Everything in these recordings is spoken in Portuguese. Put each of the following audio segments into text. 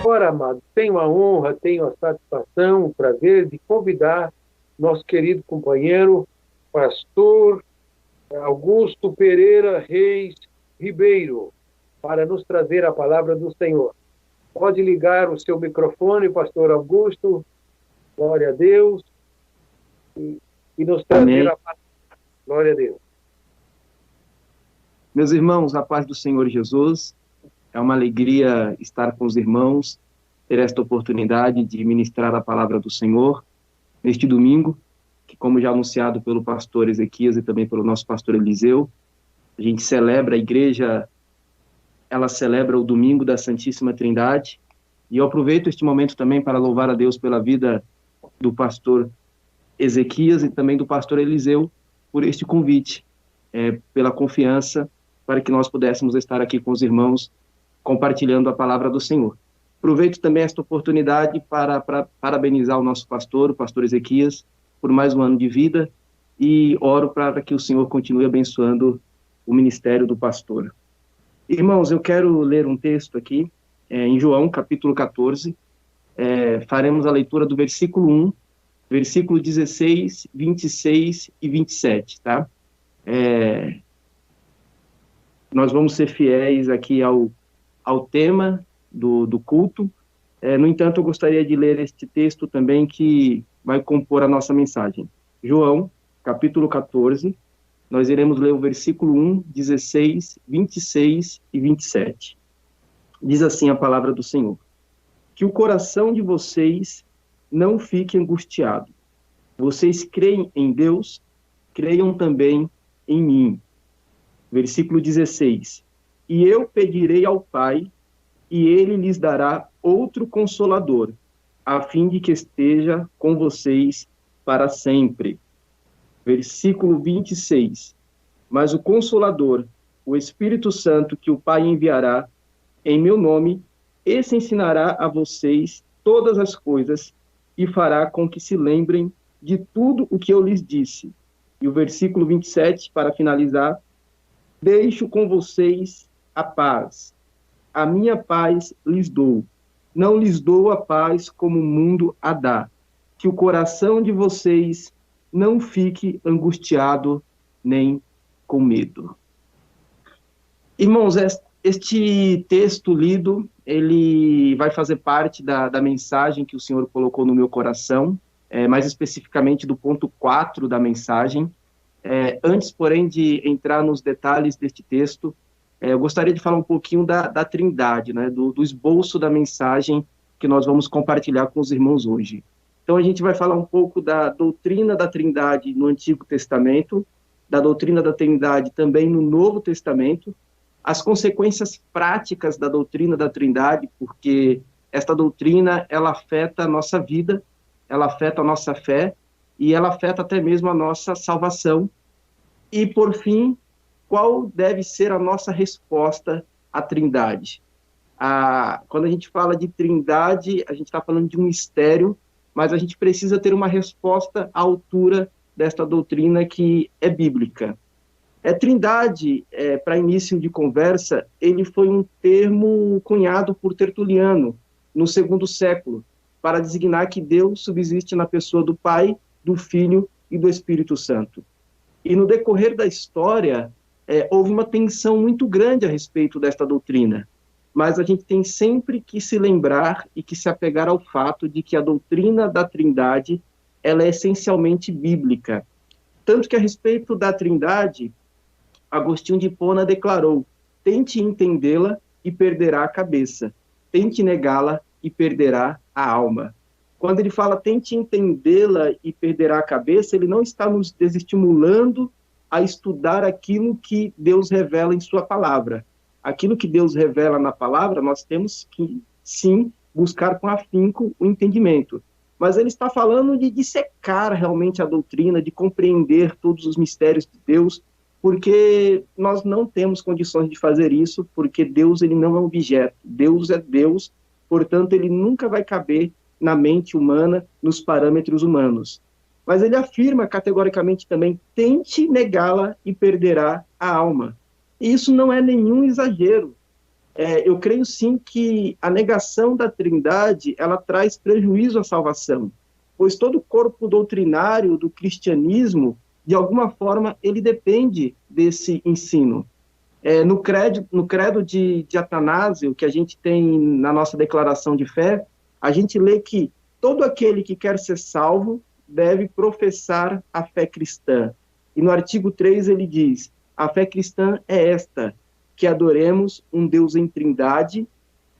Ora, amado, tenho a honra, tenho a satisfação, o prazer de convidar nosso querido companheiro, pastor Augusto Pereira Reis Ribeiro, para nos trazer a palavra do Senhor. Pode ligar o seu microfone, pastor Augusto, glória a Deus, e nos trazer Amém. a palavra. Glória a Deus. Meus irmãos, a paz do Senhor Jesus, é uma alegria estar com os irmãos, ter esta oportunidade de ministrar a palavra do Senhor neste domingo, que, como já anunciado pelo pastor Ezequias e também pelo nosso pastor Eliseu, a gente celebra, a igreja, ela celebra o domingo da Santíssima Trindade, e eu aproveito este momento também para louvar a Deus pela vida do pastor Ezequias e também do pastor Eliseu por este convite, pela confiança para que nós pudéssemos estar aqui com os irmãos compartilhando a palavra do Senhor. Aproveito também esta oportunidade para parabenizar o nosso pastor, o pastor Ezequias, por mais um ano de vida e oro para que o Senhor continue abençoando o ministério do pastor. Irmãos, eu quero ler um texto aqui, em João, capítulo 14, faremos a leitura do versículo 1, versículo 16, 26 e 27, tá? Nós vamos ser fiéis aqui ao tema do culto. No entanto, eu gostaria de ler este texto também que vai compor a nossa mensagem. João, capítulo 14, nós iremos ler o versículo 1, 16, 26 e 27. Diz assim a palavra do Senhor: que o coração de vocês não fique angustiado. Vocês creem em Deus, creiam também em mim. Versículo 16: e eu pedirei ao Pai, e ele lhes dará outro Consolador, a fim de que esteja com vocês para sempre. Versículo 26: mas o Consolador, o Espírito Santo, que o Pai enviará em meu nome, esse ensinará a vocês todas as coisas e fará com que se lembrem de tudo o que eu lhes disse. E o versículo 27, para finalizar: deixo com vocês a paz. A minha paz lhes dou. Não lhes dou a paz como o mundo a dá. Que o coração de vocês não fique angustiado nem com medo. Irmãos, este texto lido, ele vai fazer parte da mensagem que o Senhor colocou no meu coração, mais especificamente do ponto 4 da mensagem. Antes, porém, de entrar nos detalhes deste texto, eu gostaria de falar um pouquinho da Trindade, né, do esboço da mensagem que nós vamos compartilhar com os irmãos hoje. Então, a gente vai falar um pouco da doutrina da Trindade no Antigo Testamento, da doutrina da Trindade também no Novo Testamento, as consequências práticas da doutrina da Trindade, porque esta doutrina, ela afeta a nossa vida, ela afeta a nossa fé, e ela afeta até mesmo a nossa salvação. E, por fim, qual deve ser a nossa resposta à Trindade? Quando a gente fala de Trindade, a gente está falando de um mistério, mas a gente precisa ter uma resposta à altura desta doutrina que é bíblica. Trindade, para início de conversa, ele foi um termo cunhado por Tertuliano, no segundo século, para designar que Deus subsiste na pessoa do Pai, do Filho e do Espírito Santo. E no decorrer da história, houve uma tensão muito grande a respeito desta doutrina, mas a gente tem sempre que se lembrar e que se apegar ao fato de que a doutrina da Trindade, ela é essencialmente bíblica. Tanto que a respeito da Trindade, Agostinho de Hipona declarou: tente entendê-la e perderá a cabeça, tente negá-la e perderá a alma. Quando ele fala tente entendê-la e perderá a cabeça, ele não está nos desestimulando a estudar aquilo que Deus revela em sua palavra. Aquilo que Deus revela na palavra, nós temos que, sim, buscar com afinco o entendimento. Mas ele está falando de dissecar realmente a doutrina, de compreender todos os mistérios de Deus, porque nós não temos condições de fazer isso, porque Deus, ele não é um objeto. Deus é Deus, portanto, ele nunca vai caber na mente humana, nos parâmetros humanos. Mas ele afirma categoricamente também: tente negá-la e perderá a alma. E isso não é nenhum exagero. Eu creio sim que a negação da Trindade, ela traz prejuízo à salvação, pois todo o corpo doutrinário do cristianismo, de alguma forma, ele depende desse ensino. No credo de Atanásio, que a gente tem na nossa declaração de fé, a gente lê que todo aquele que quer ser salvo deve professar a fé cristã. E no artigo 3 ele diz: a fé cristã é esta, que adoremos um Deus em trindade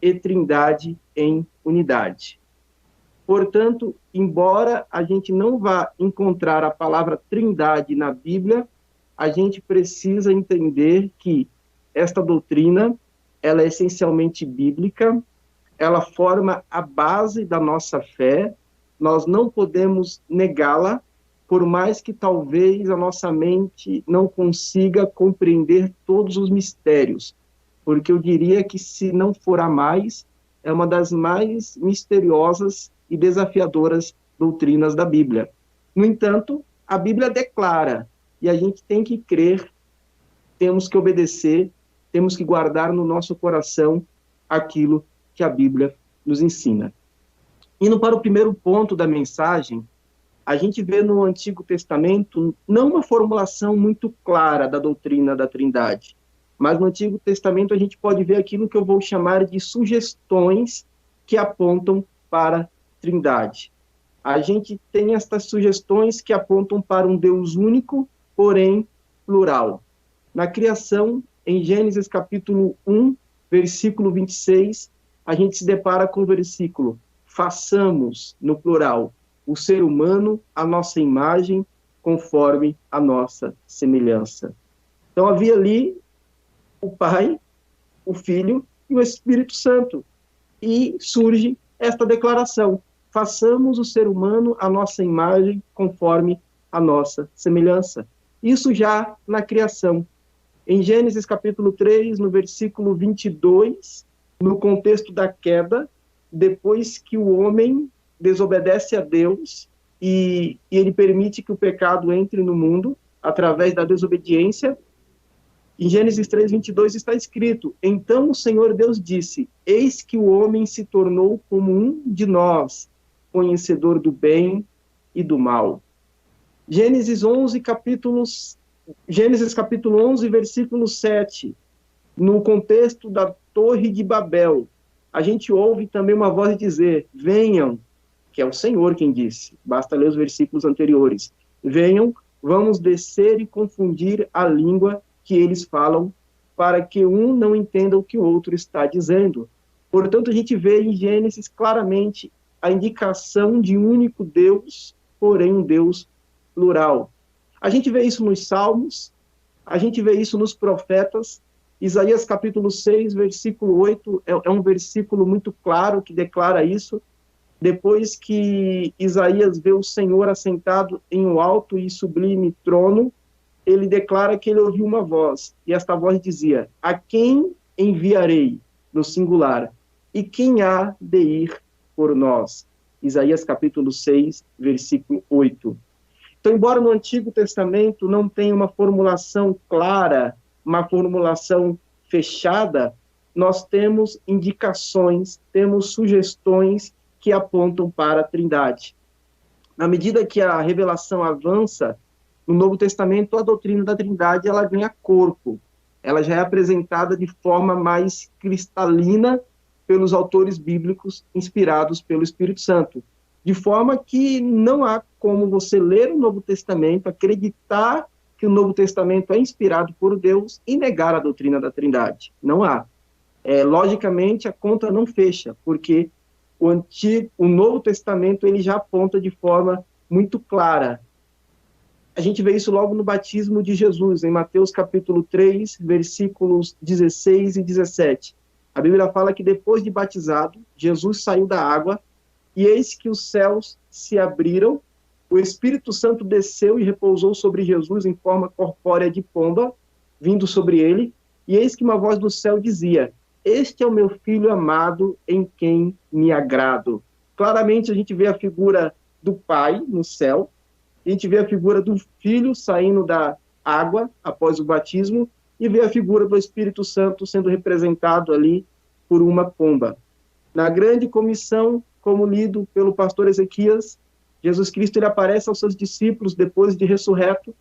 e trindade em unidade. Portanto, embora a gente não vá encontrar a palavra trindade na Bíblia, a gente precisa entender que esta doutrina, ela é essencialmente bíblica, ela forma a base da nossa fé, nós não podemos negá-la, por mais que talvez a nossa mente não consiga compreender todos os mistérios, porque eu diria que, se não for a mais, é uma das mais misteriosas e desafiadoras doutrinas da Bíblia. No entanto, a Bíblia declara, e a gente tem que crer, temos que obedecer, temos que guardar no nosso coração aquilo que a Bíblia nos ensina. Indo para o primeiro ponto da mensagem, a gente vê no Antigo Testamento não uma formulação muito clara da doutrina da Trindade, mas no Antigo Testamento a gente pode ver aquilo que eu vou chamar de sugestões que apontam para a Trindade. A gente tem estas sugestões que apontam para um Deus único, porém plural. Na criação, em Gênesis capítulo 1, versículo 26, a gente se depara com o versículo: façamos, no plural, o ser humano à nossa imagem, conforme a nossa semelhança. Então havia ali o Pai, o Filho e o Espírito Santo. E surge esta declaração: façamos o ser humano à nossa imagem, conforme a nossa semelhança. Isso já na criação. Em Gênesis capítulo 3, no versículo 22, no contexto da queda, depois que o homem desobedece a Deus e ele permite que o pecado entre no mundo através da desobediência, em Gênesis 3, 22 está escrito: então o Senhor Deus disse: eis que o homem se tornou como um de nós, conhecedor do bem e do mal. Gênesis capítulo 11, versículo 7, no contexto da Torre de Babel, a gente ouve também uma voz dizer: venham, que é o Senhor quem disse, basta ler os versículos anteriores, venham, vamos descer e confundir a língua que eles falam, para que um não entenda o que o outro está dizendo. Portanto, a gente vê em Gênesis claramente a indicação de um único Deus, porém um Deus plural. A gente vê isso nos Salmos, a gente vê isso nos profetas. Isaías capítulo 6, versículo 8, é um versículo muito claro que declara isso. Depois que Isaías vê o Senhor assentado em um alto e sublime trono, ele declara que ele ouviu uma voz, e esta voz dizia: a quem enviarei? No singular. E quem há de ir por nós? Isaías capítulo 6, versículo 8. Então, embora no Antigo Testamento não tenha uma formulação clara, uma formulação fechada, nós temos indicações, temos sugestões que apontam para a Trindade. Na medida que a revelação avança, no Novo Testamento, a doutrina da Trindade ela ganha corpo. Ela já é apresentada de forma mais cristalina pelos autores bíblicos inspirados pelo Espírito Santo. De forma que não há como você ler o Novo Testamento, acreditar que o Novo Testamento é inspirado por Deus e negar a doutrina da Trindade. Não há. Logicamente, a conta não fecha, porque o Novo Testamento ele já aponta de forma muito clara. A gente vê isso logo no batismo de Jesus, em Mateus capítulo 3, versículos 16 e 17. A Bíblia fala que depois de batizado, Jesus saiu da água, e eis que os céus se abriram, o Espírito Santo desceu e repousou sobre Jesus em forma corpórea de pomba, vindo sobre ele, e eis que uma voz do céu dizia: este é o meu filho amado, em quem me agrado. Claramente a gente vê a figura do Pai no céu, a gente vê a figura do Filho saindo da água após o batismo, e vê a figura do Espírito Santo sendo representado ali por uma pomba. Na grande comissão, como lido pelo pastor Ezequias, Jesus Cristo ele aparece aos seus discípulos depois de ressurreto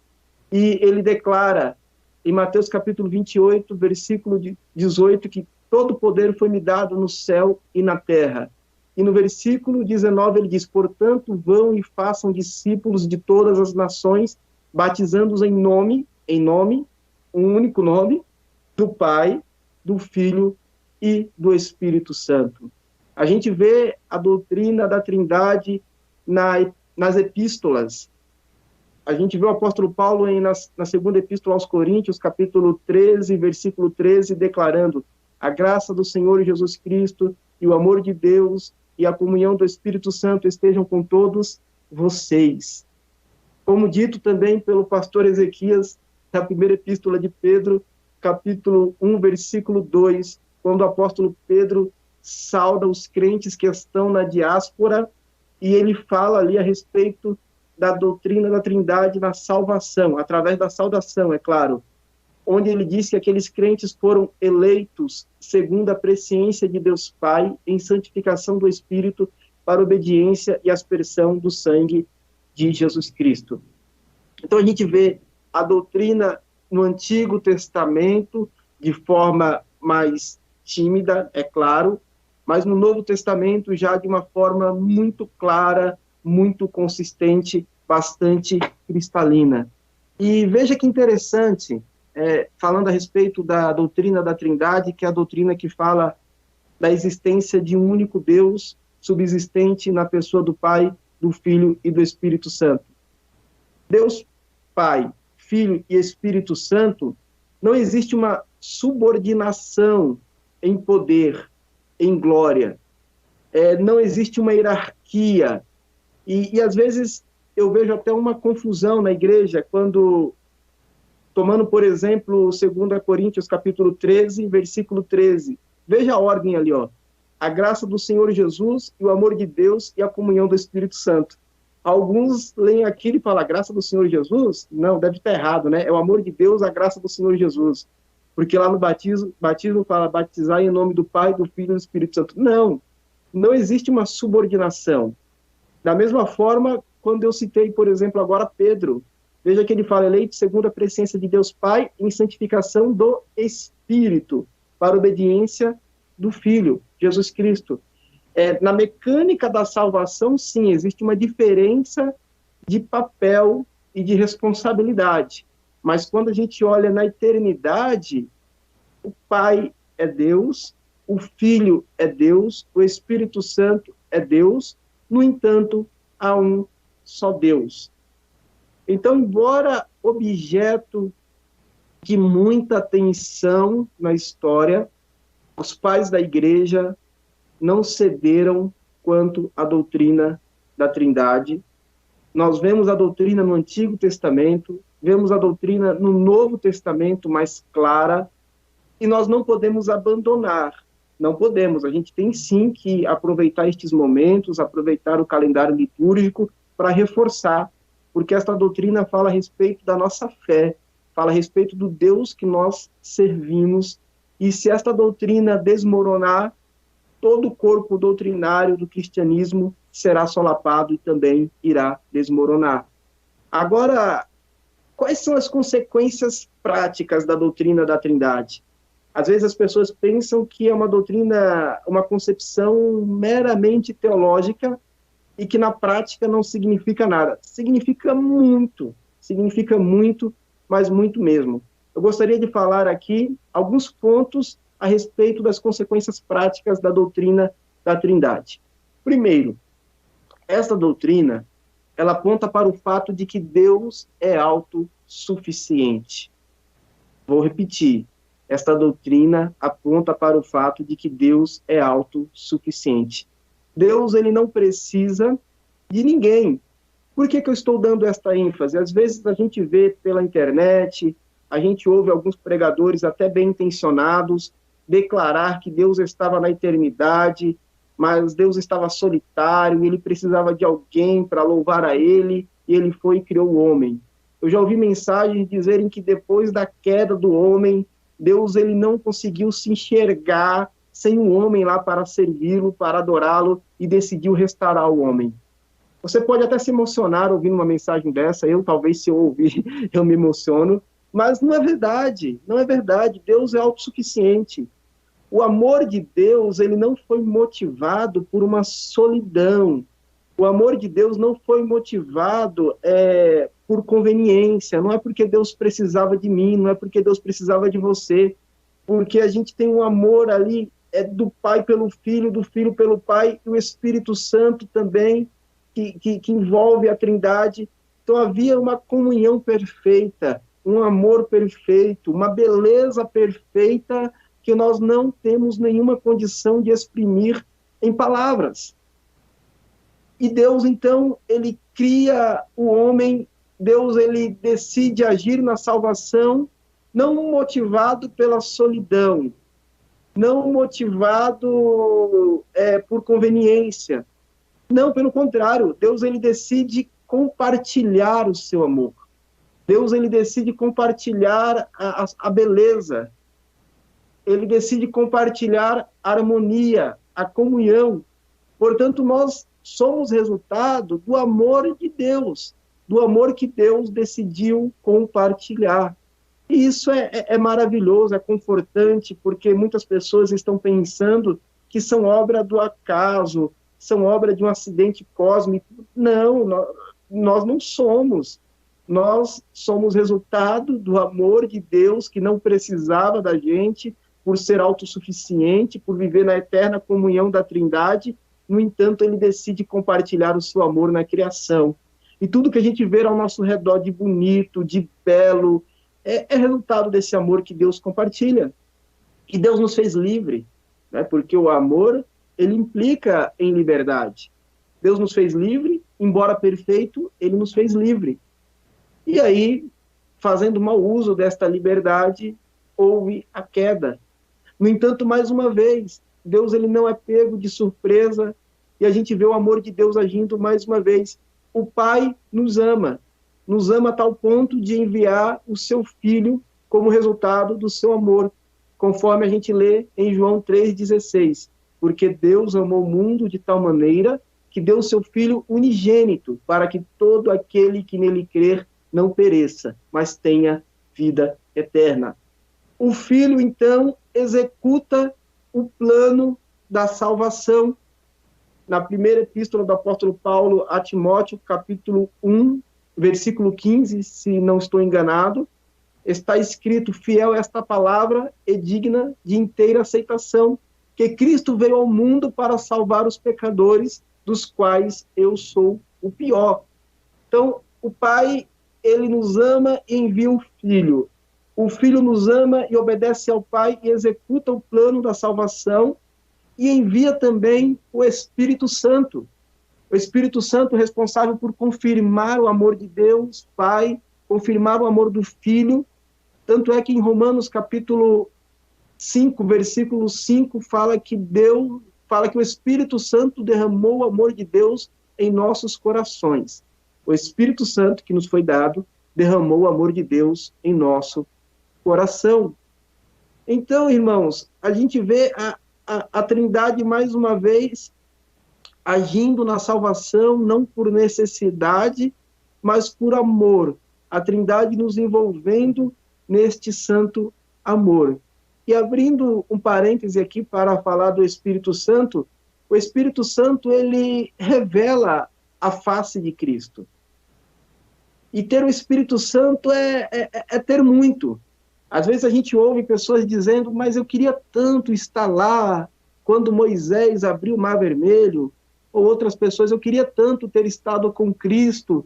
e ele declara em Mateus capítulo 28, versículo 18, que todo poder foi me dado no céu e na terra. E no versículo 19 ele diz, portanto, vão e façam discípulos de todas as nações, batizando-os em nome, um único nome, do Pai, do Filho e do Espírito Santo. A gente vê a doutrina da Trindade nas epístolas. A gente vê o apóstolo Paulo na segunda epístola aos Coríntios, capítulo 13, versículo 13, declarando a graça do Senhor Jesus Cristo e o amor de Deus e a comunhão do Espírito Santo estejam com todos vocês. Como dito também pelo pastor Ezequias, na primeira epístola de Pedro, capítulo 1, versículo 2, quando o apóstolo Pedro sauda os crentes que estão na diáspora, e ele fala ali a respeito da doutrina da Trindade na salvação, através da saudação, é claro, onde ele diz que aqueles crentes foram eleitos segundo a presciência de Deus Pai, em santificação do Espírito, para obediência e aspersão do sangue de Jesus Cristo. Então a gente vê a doutrina no Antigo Testamento de forma mais tímida, é claro, mas no Novo Testamento já de uma forma muito clara, muito consistente, bastante cristalina. E veja que interessante, falando a respeito da doutrina da Trindade, que é a doutrina que fala da existência de um único Deus subsistente na pessoa do Pai, do Filho e do Espírito Santo. Deus Pai, Filho e Espírito Santo, não existe uma subordinação em poder, em glória. Não existe uma hierarquia. E às vezes eu vejo até uma confusão na igreja quando, tomando por exemplo 2 Coríntios capítulo 13, versículo 13, veja a ordem ali, ó, a graça do Senhor Jesus e o amor de Deus e a comunhão do Espírito Santo. Alguns leem aquilo e falam, a graça do Senhor Jesus? Não, deve estar errado, né? É o amor de Deus, a graça do Senhor Jesus. Porque lá no batismo fala, batizar em nome do Pai, do Filho e do Espírito Santo. Não existe uma subordinação. Da mesma forma, quando eu citei, por exemplo, agora Pedro, veja que ele fala, eleito segundo a presciência de Deus Pai, em santificação do Espírito, para obediência do Filho, Jesus Cristo. Na mecânica da salvação, sim, existe uma diferença de papel e de responsabilidade. Mas quando a gente olha na eternidade, o Pai é Deus, o Filho é Deus, o Espírito Santo é Deus, no entanto, há um só Deus. Então, embora objeto de muita atenção na história, os pais da igreja não cederam quanto à doutrina da Trindade. Nós vemos a doutrina no Antigo Testamento, vemos a doutrina no Novo Testamento mais clara, e nós não podemos abandonar. Não podemos. A gente tem sim que aproveitar estes momentos, aproveitar o calendário litúrgico para reforçar, porque esta doutrina fala a respeito da nossa fé, fala a respeito do Deus que nós servimos, e se esta doutrina desmoronar, todo o corpo doutrinário do cristianismo será solapado e também irá desmoronar. Agora, quais são as consequências práticas da doutrina da Trindade? Às vezes as pessoas pensam que é uma doutrina, uma concepção meramente teológica e que na prática não significa nada. Significa muito, mas muito mesmo. Eu gostaria de falar aqui alguns pontos a respeito das consequências práticas da doutrina da Trindade. Primeiro, esta doutrina, ela aponta para o fato de que Deus é autossuficiente. Vou repetir. Esta doutrina aponta para o fato de que Deus é autossuficiente. Deus, ele não precisa de ninguém. Por que eu estou dando esta ênfase? Às vezes a gente vê pela internet, a gente ouve alguns pregadores até bem intencionados declarar que Deus estava na eternidade, mas Deus estava solitário, e ele precisava de alguém para louvar a ele, e ele foi e criou o homem. Eu já ouvi mensagens dizerem que depois da queda do homem, Deus ele não conseguiu se enxergar sem um homem lá para servi-lo, para adorá-lo, e decidiu restaurar o homem. Você pode até se emocionar ouvindo uma mensagem dessa, eu talvez se eu ouvir, eu me emociono, mas não é verdade, não é verdade. Deus é autossuficiente. O amor de Deus, ele não foi motivado por uma solidão. O amor de Deus não foi motivado por conveniência. Não é porque Deus precisava de mim, não é porque Deus precisava de você, porque a gente tem um amor ali do Pai pelo Filho, do Filho pelo Pai, e o Espírito Santo também, que envolve a Trindade. Então havia uma comunhão perfeita, um amor perfeito, uma beleza perfeita que nós não temos nenhuma condição de exprimir em palavras. E Deus, então, ele cria o homem, Deus, ele decide agir na salvação, não motivado pela solidão, não motivado por conveniência. Não, pelo contrário, Deus, ele decide compartilhar o seu amor. Deus, ele decide compartilhar a beleza. Ele decide compartilhar a harmonia, a comunhão. Portanto, nós somos resultado do amor de Deus, do amor que Deus decidiu compartilhar. E isso é maravilhoso, é confortante, porque muitas pessoas estão pensando que são obra do acaso, são obra de um acidente cósmico. Não, nós não somos. Nós somos resultado do amor de Deus, que não precisava da gente, por ser autossuficiente, por viver na eterna comunhão da Trindade. No entanto, ele decide compartilhar o seu amor na criação. E tudo que a gente vê ao nosso redor de bonito, de belo, é resultado desse amor que Deus compartilha. Que Deus nos fez livre, né? Porque o amor, ele implica em liberdade. Deus nos fez livre, embora perfeito, ele nos fez livre. E aí, fazendo mau uso desta liberdade, houve a queda. No entanto, mais uma vez, Deus ele não é pego de surpresa, e a gente vê o amor de Deus agindo mais uma vez. O Pai nos ama a tal ponto de enviar o seu Filho como resultado do seu amor, conforme a gente lê em João 3,16. Porque Deus amou o mundo de tal maneira que deu o seu Filho unigênito, para que todo aquele que nele crer não pereça, mas tenha vida eterna. O Filho, então, executa o plano da salvação. Na primeira epístola do apóstolo Paulo a Timóteo, capítulo 1, versículo 15, se não estou enganado, está escrito: fiel é esta palavra e digna de inteira aceitação, que Cristo veio ao mundo para salvar os pecadores, dos quais eu sou o pior. Então, o Pai, ele nos ama e envia o Filho. O Filho nos ama e obedece ao Pai e executa o plano da salvação, e envia também o Espírito Santo. O Espírito Santo responsável por confirmar o amor de Deus, Pai, confirmar o amor do Filho. Tanto é que em Romanos capítulo 5, versículo 5, fala que o Espírito Santo derramou o amor de Deus em nossos corações. O Espírito Santo que nos foi dado derramou o amor de Deus em nosso coração. Então, irmãos, a gente vê a Trindade mais uma vez agindo na salvação, não por necessidade, mas por amor. A Trindade nos envolvendo neste santo amor. E abrindo um parêntese aqui para falar do Espírito Santo, o Espírito Santo, ele revela a face de Cristo. E ter o Espírito Santo é ter muito. Às vezes a gente ouve pessoas dizendo: mas eu queria tanto estar lá quando Moisés abriu o Mar Vermelho. Ou outras pessoas: eu queria tanto ter estado com Cristo.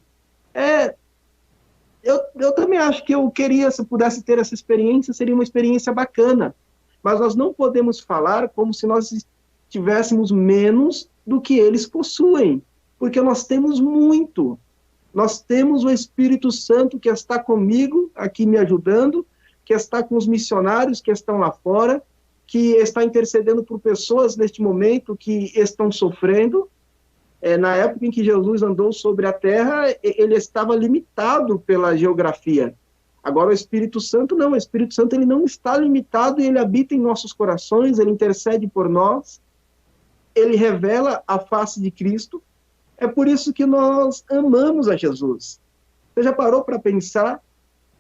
Eu também acho que eu queria, se eu pudesse ter essa experiência, seria uma experiência bacana. Mas nós não podemos falar como se nós tivéssemos menos do que eles possuem, porque nós temos muito. Nós temos o Espírito Santo que está comigo, aqui me ajudando, que está com os missionários que estão lá fora, que está intercedendo por pessoas neste momento que estão sofrendo. Na época em que Jesus andou sobre a terra, ele estava limitado pela geografia. Agora o Espírito Santo não, o Espírito Santo ele não está limitado e ele habita em nossos corações, ele intercede por nós, ele revela a face de Cristo. É por isso que nós amamos a Jesus. Você já parou para pensar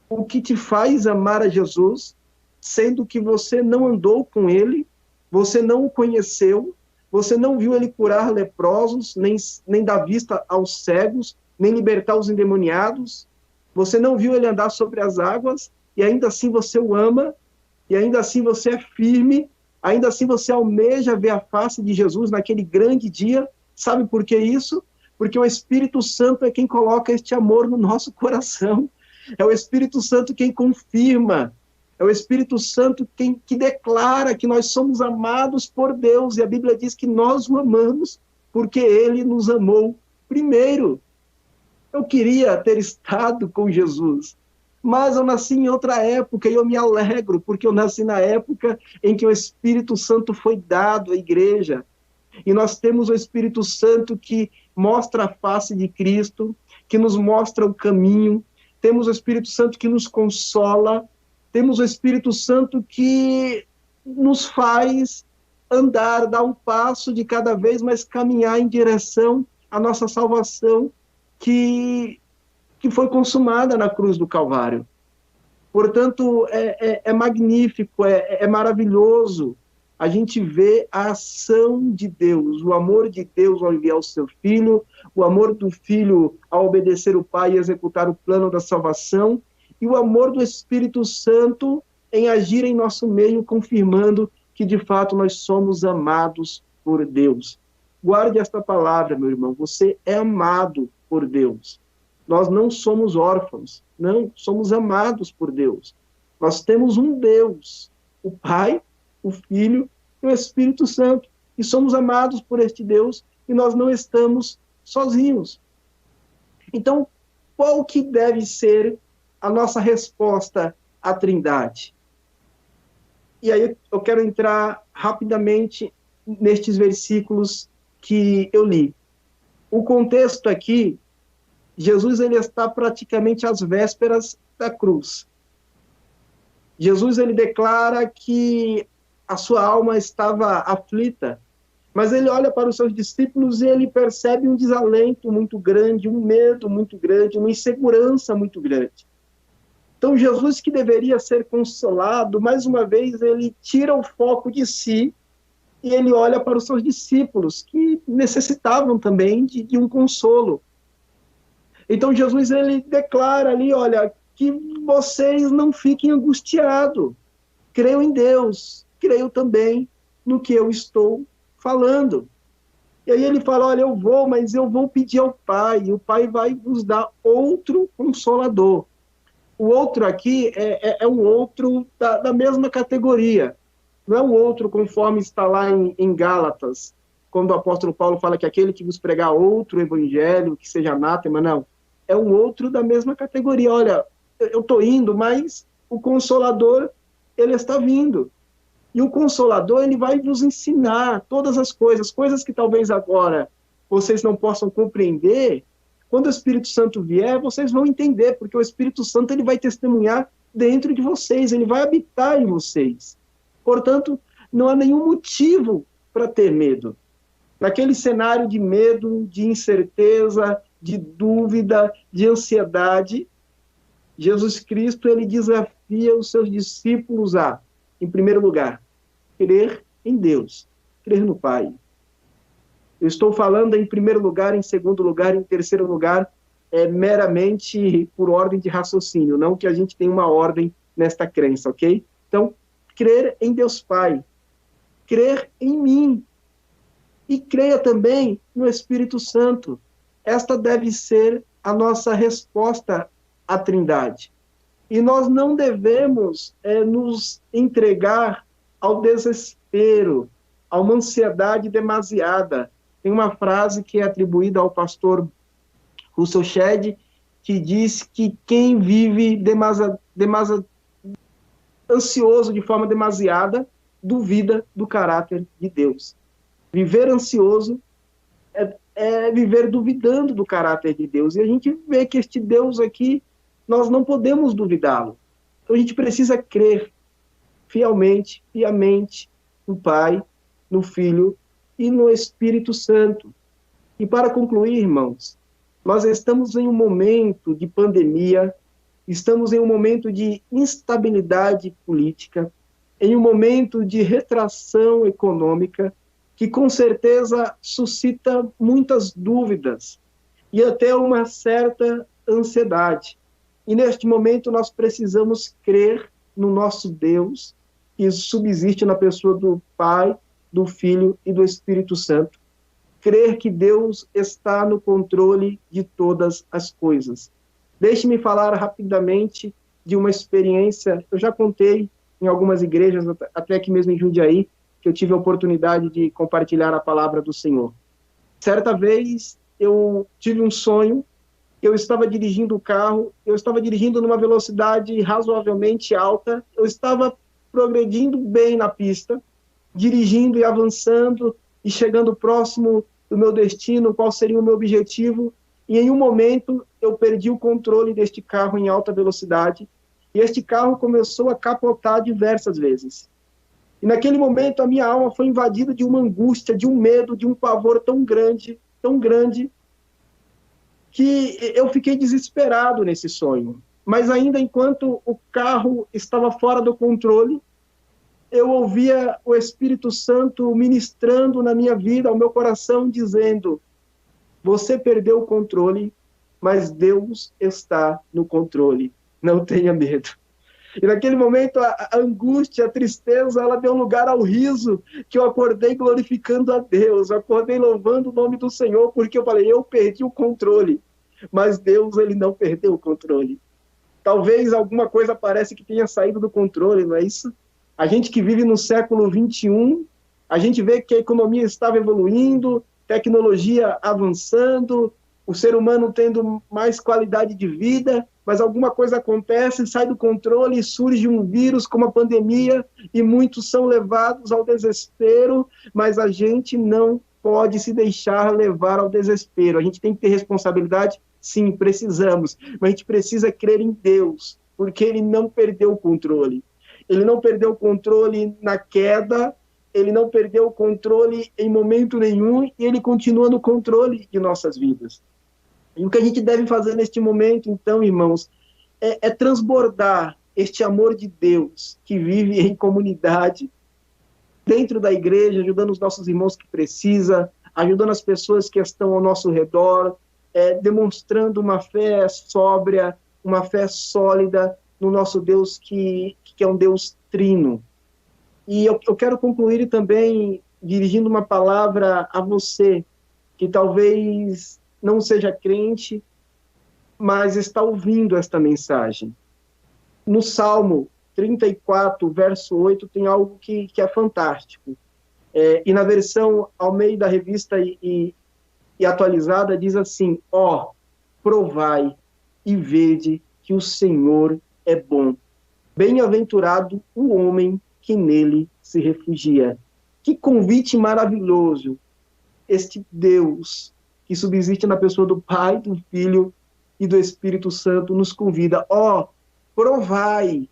o que te faz amar a Jesus, sendo que você não andou com ele, você não o conheceu, você não viu ele curar leprosos, nem dar vista aos cegos, nem libertar os endemoniados, você não viu ele andar sobre as águas, e ainda assim você o ama, e ainda assim você é firme, ainda assim você almeja ver a face de Jesus naquele grande dia. Sabe por que isso? Porque o Espírito Santo é quem coloca este amor no nosso coração, é o Espírito Santo quem confirma, é o Espírito Santo que declara que nós somos amados por Deus, e a Bíblia diz que nós o amamos porque ele nos amou primeiro. Eu queria ter estado com Jesus, mas eu nasci em outra época e eu me alegro, porque eu nasci na época em que o Espírito Santo foi dado à igreja. E nós temos o Espírito Santo que mostra a face de Cristo, que nos mostra o caminho, temos o Espírito Santo que nos consola, temos o Espírito Santo que nos faz andar, dar um passo de cada vez mais caminhar em direção à nossa salvação, que foi consumada na cruz do Calvário. Portanto, é magnífico, é maravilhoso a gente vê a ação de Deus, o amor de Deus ao enviar o seu Filho, o amor do Filho ao obedecer o Pai e executar o plano da salvação, e o amor do Espírito Santo em agir em nosso meio, confirmando que, de fato, nós somos amados por Deus. Guarde esta palavra, meu irmão, você é amado por Deus. Nós não somos órfãos, não, somos amados por Deus. Nós temos um Deus, o Pai, o Filho e o Espírito Santo, e somos amados por este Deus, e nós não estamos sozinhos. Então, qual que deve ser a nossa resposta à Trindade? E aí eu quero entrar rapidamente nestes versículos que eu li. O contexto aqui, Jesus ele está praticamente às vésperas da cruz. Jesus ele declara que a sua alma estava aflita, mas ele olha para os seus discípulos e ele percebe um desalento muito grande, um medo muito grande, uma insegurança muito grande. Então Jesus, que deveria ser consolado, mais uma vez ele tira o foco de si e ele olha para os seus discípulos, que necessitavam também de um consolo. Então Jesus ele declara ali, olha, que vocês não fiquem angustiados, creiam em Deus, creio também no que eu estou falando. E aí ele fala, olha, eu vou, mas eu vou pedir ao Pai, e o Pai vai vos dar outro Consolador. O outro aqui é um outro da mesma categoria, não é um outro conforme está lá em Gálatas, quando o apóstolo Paulo fala que aquele que vos pregar outro evangelho, que seja anátema, não. É um outro da mesma categoria. Olha, eu estou indo, mas o Consolador, ele está vindo. E o Consolador, ele vai vos ensinar todas as coisas que talvez agora vocês não possam compreender. Quando o Espírito Santo vier, vocês vão entender, porque o Espírito Santo ele vai testemunhar dentro de vocês, ele vai habitar em vocês. Portanto, não há nenhum motivo para ter medo. Naquele cenário de medo, de incerteza, de dúvida, de ansiedade, Jesus Cristo ele desafia os seus discípulos a, em primeiro lugar, crer em Deus, crer no Pai. Eu estou falando em primeiro lugar, em segundo lugar, em terceiro lugar, meramente por ordem de raciocínio, não que a gente tenha uma ordem nesta crença, ok? Então, crer em Deus Pai, crer em mim, e creia também no Espírito Santo. Esta deve ser a nossa resposta à Trindade. E nós não devemos nos entregar ao desespero, a uma ansiedade demasiada. Tem uma frase que é atribuída ao pastor Russell Shedd, que diz que quem vive ansioso de forma demasiada, duvida do caráter de Deus. Viver ansioso viver duvidando do caráter de Deus. E a gente vê que este Deus aqui, nós não podemos duvidá-lo. Então a gente precisa crer fielmente, piamente, no Pai, no Filho e no Espírito Santo. E para concluir, irmãos, nós estamos em um momento de pandemia, estamos em um momento de instabilidade política, em um momento de retração econômica, que com certeza suscita muitas dúvidas e até uma certa ansiedade. E neste momento nós precisamos crer no nosso Deus, que subsiste na pessoa do Pai, do Filho e do Espírito Santo. Crer que Deus está no controle de todas as coisas. Deixe-me falar rapidamente de uma experiência, eu já contei em algumas igrejas, até aqui mesmo em Jundiaí, que eu tive a oportunidade de compartilhar a palavra do Senhor. Certa vez, eu tive um sonho, eu estava dirigindo o carro, eu estava dirigindo numa velocidade razoavelmente alta, eu estava progredindo bem na pista, dirigindo e avançando, e chegando próximo do meu destino, qual seria o meu objetivo, e em um momento eu perdi o controle deste carro em alta velocidade, e este carro começou a capotar diversas vezes. E naquele momento a minha alma foi invadida de uma angústia, de um medo, de um pavor tão grande, que eu fiquei desesperado nesse sonho. Mas ainda enquanto o carro estava fora do controle, eu ouvia o Espírito Santo ministrando na minha vida, ao meu coração, dizendo: você perdeu o controle, mas Deus está no controle. Não tenha medo. E naquele momento a angústia, a tristeza, ela deu lugar ao riso, que eu acordei glorificando a Deus, acordei louvando o nome do Senhor, porque eu falei, eu perdi o controle, mas Deus, ele não perdeu o controle. Talvez alguma coisa parece que tenha saído do controle, não é isso? A gente que vive no século XXI, a gente vê que a economia estava evoluindo, tecnologia avançando, o ser humano tendo mais qualidade de vida, mas alguma coisa acontece, sai do controle, surge um vírus como a pandemia, e muitos são levados ao desespero, mas a gente não pode se deixar levar ao desespero. A gente tem que ter responsabilidade? Sim, precisamos, mas a gente precisa crer em Deus, porque Ele não perdeu o controle. Ele não perdeu o controle na queda, Ele não perdeu o controle em momento nenhum, e Ele continua no controle de nossas vidas. E o que a gente deve fazer neste momento, então, irmãos, é transbordar este amor de Deus que vive em comunidade, dentro da igreja, ajudando os nossos irmãos que precisam, ajudando as pessoas que estão ao nosso redor, demonstrando uma fé sóbria, uma fé sólida no nosso Deus que é um Deus trino. E eu quero concluir também dirigindo uma palavra a você, que talvez não seja crente, mas está ouvindo esta mensagem. No Salmo 34, verso 8, tem algo que é fantástico. E na versão Almeida Revista e atualizada, diz assim: ó, provai e vede que o Senhor é bom. Bem-aventurado o homem que nele se refugia. Que convite maravilhoso! Este Deus que subsiste na pessoa do Pai, do Filho e do Espírito Santo nos convida: ó, provai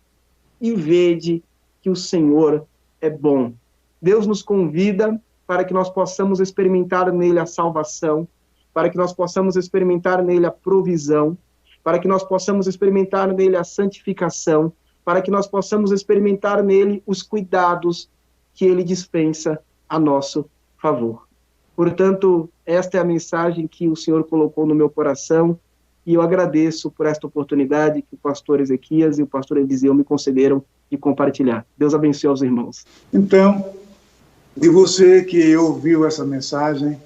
e vede que o Senhor é bom. Deus nos convida para que nós possamos experimentar nele a salvação, para que nós possamos experimentar nele a provisão, para que nós possamos experimentar nele a santificação, para que nós possamos experimentar nele os cuidados que ele dispensa a nosso favor. Portanto, esta é a mensagem que o Senhor colocou no meu coração, e eu agradeço por esta oportunidade que o pastor Ezequias e o pastor Eliseu me concederam de compartilhar. Deus abençoe os irmãos. Então, de você que ouviu essa mensagem,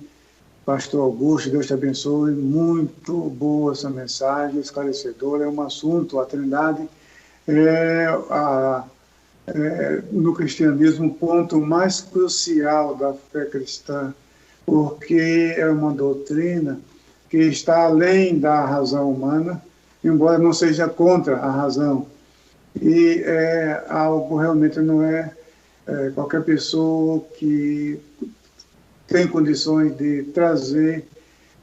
pastor Augusto, Deus te abençoe, muito boa essa mensagem, esclarecedora, é um assunto, a Trindade no cristianismo, um ponto mais crucial da fé cristã, porque é uma doutrina que está além da razão humana, embora não seja contra a razão, e é algo realmente não qualquer pessoa que tem condições de trazer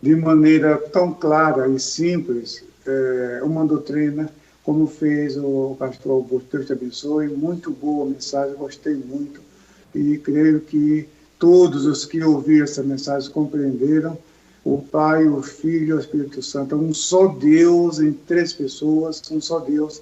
de maneira tão clara e simples uma doutrina, como fez o pastor Augusto. Deus te abençoe, muito boa mensagem, gostei muito, e creio que todos os que ouviram essa mensagem compreenderam o Pai, o Filho e o Espírito Santo, um só Deus em três pessoas, um só Deus,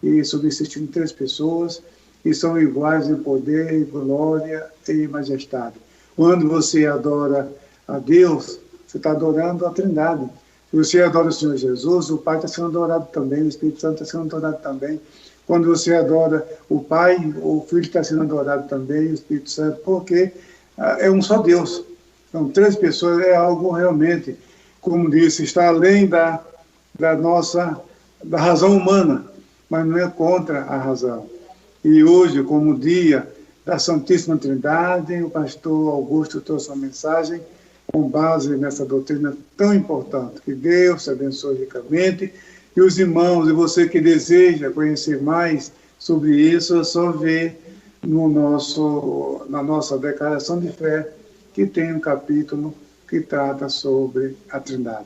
e subsistindo em três pessoas, e são iguais em poder, glória e majestade. Quando você adora a Deus, você está adorando a Trindade. Se você adora o Senhor Jesus, o Pai está sendo adorado também, o Espírito Santo está sendo adorado também. Quando você adora o Pai, o Filho está sendo adorado também, o Espírito Santo, porque é um só Deus. São três pessoas, é algo realmente, como disse, está além da razão humana, mas não é contra a razão. E hoje, como dia da Santíssima Trindade, o pastor Augusto trouxe uma mensagem com base nessa doutrina tão importante. Que Deus te abençoe ricamente. E os irmãos, e você que deseja conhecer mais sobre isso, é só ver na nossa declaração de fé, que tem um capítulo que trata sobre a Trindade.